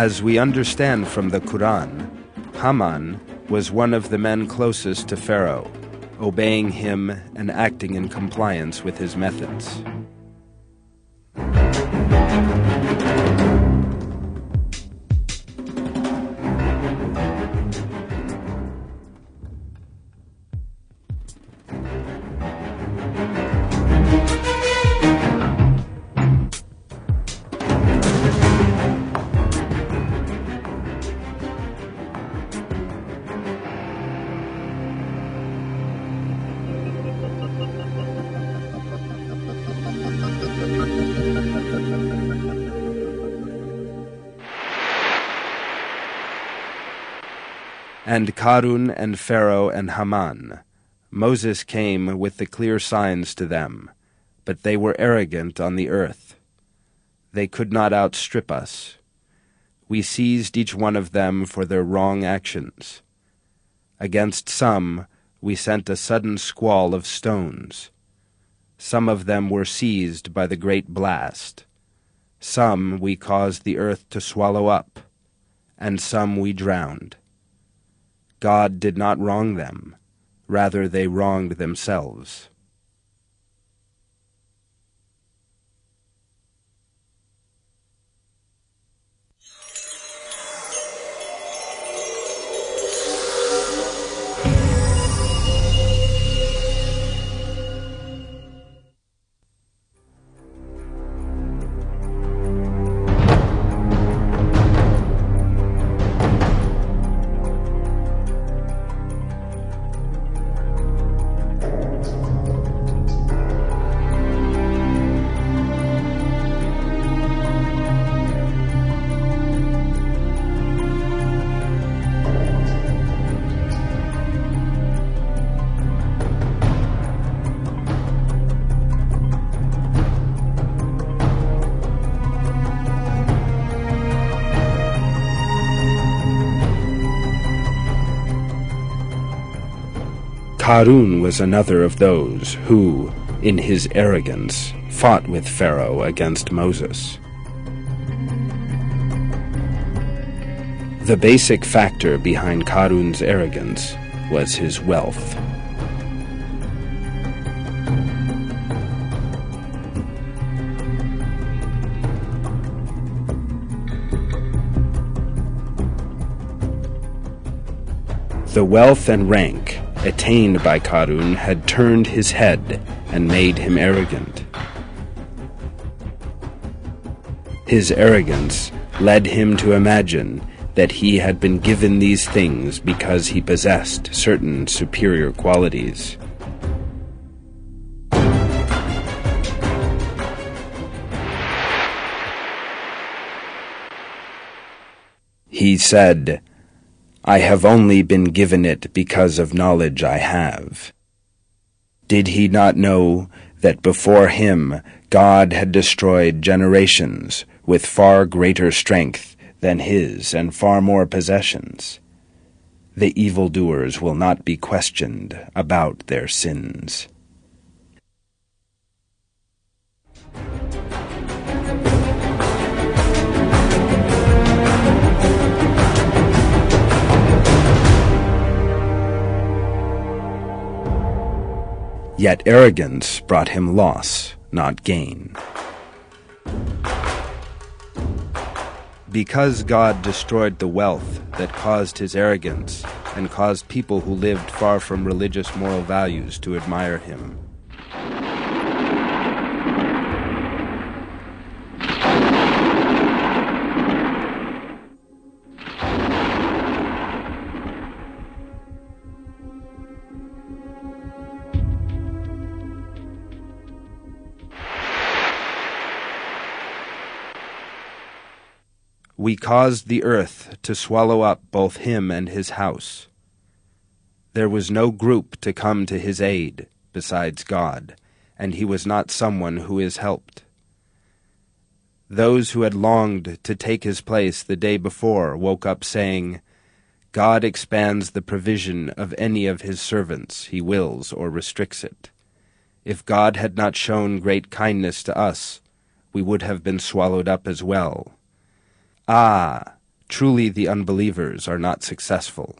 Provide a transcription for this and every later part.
As we understand from the Quran, Haman was one of the men closest to Pharaoh, obeying him and acting in compliance with his methods. And Karun and Pharaoh and Haman, Moses came with the clear signs to them, but they were arrogant on the earth. They could not outstrip us. We seized each one of them for their wrong actions. Against some we sent a sudden squall of stones. Some of them were seized by the great blast. Some we caused the earth to swallow up, and some we drowned. God did not wrong them, rather they wronged themselves. Karun was another of those who, in his arrogance, fought with Pharaoh against Moses. The basic factor behind Karun's arrogance was his wealth. The wealth and rank attained by Karun had turned his head and made him arrogant. His arrogance led him to imagine that he had been given these things because he possessed certain superior qualities. He said, "I have only been given it because of knowledge I have." Did he not know that before him God had destroyed generations with far greater strength than his and far more possessions? The evildoers will not be questioned about their sins. Yet arrogance brought him loss, not gain. Because God destroyed the wealth that caused his arrogance and caused people who lived far from religious moral values to admire him. We caused the earth to swallow up both him and his house. There was no group to come to his aid besides God, and he was not someone who is helped. Those who had longed to take his place the day before woke up saying, "God expands the provision of any of his servants, he wills or restricts it. If God had not shown great kindness to us, we would have been swallowed up as well. Ah, Truly the unbelievers are not successful.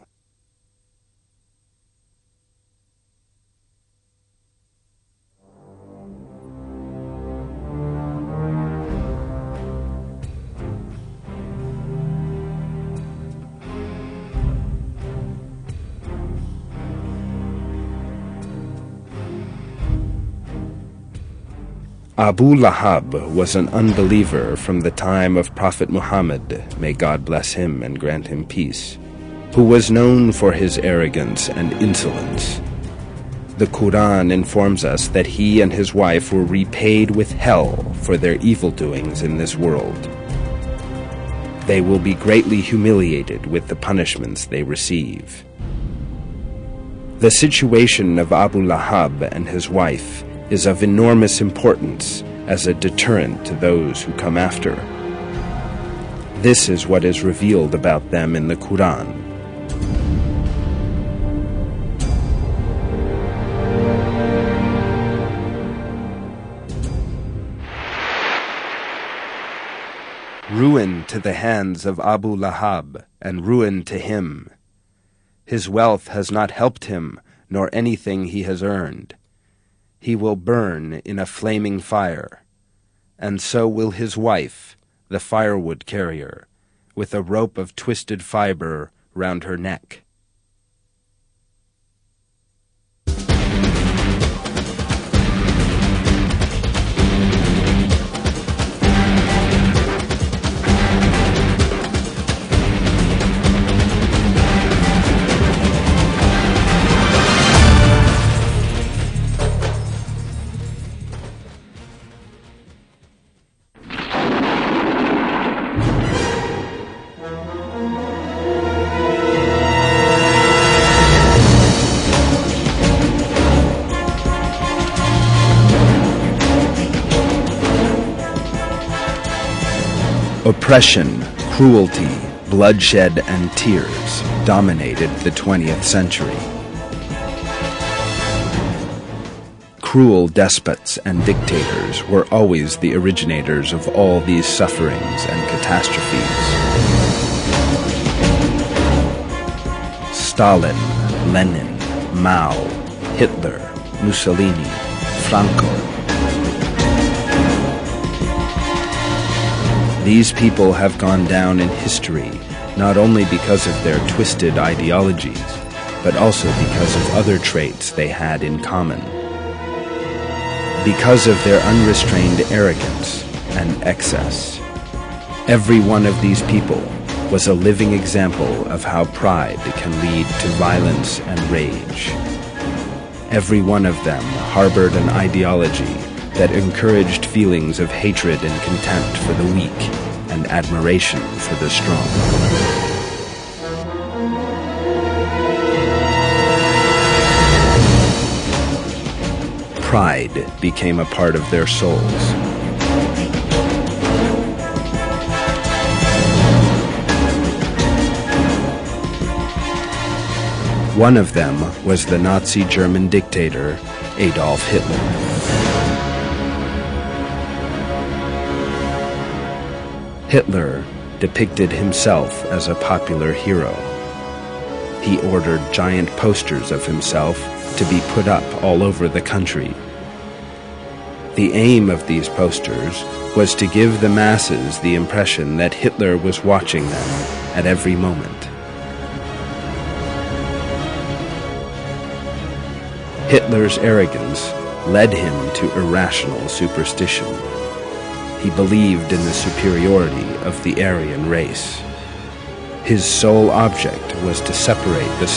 Abu Lahab was an unbeliever from the time of Prophet Muhammad, may God bless him and grant him peace, who was known for his arrogance and insolence. The Quran informs us that he and his wife were repaid with hell for their evil doings in this world. They will be greatly humiliated with the punishments they receive. The situation of Abu Lahab and his wife is of enormous importance as a deterrent to those who come after. This is what is revealed about them in the Quran. Ruin to the hands of Abu Lahab, and ruin to him. His wealth has not helped him, nor anything he has earned. He will burn in a flaming fire, and so will his wife, the firewood carrier, with a rope of twisted fiber round her neck. Oppression, cruelty, bloodshed, and tears dominated the 20th century. Cruel despots and dictators were always the originators of all these sufferings and catastrophes. Stalin, Lenin, Mao, Hitler, Mussolini, Franco. These people have gone down in history not only because of their twisted ideologies, but also because of other traits they had in common. Because of their unrestrained arrogance and excess. Every one of these people was a living example of how pride can lead to violence and rage. Every one of them harbored an ideology that encouraged feelings of hatred and contempt for the weak and admiration for the strong. Pride became a part of their souls. One of them was the Nazi German dictator Adolf Hitler. Hitler depicted himself as a popular hero. He ordered giant posters of himself to be put up all over the country. The aim of these posters was to give the masses the impression that Hitler was watching them at every moment. Hitler's arrogance led him to irrational superstition. He believed in the superiority of the Aryan race. His sole object was to separate the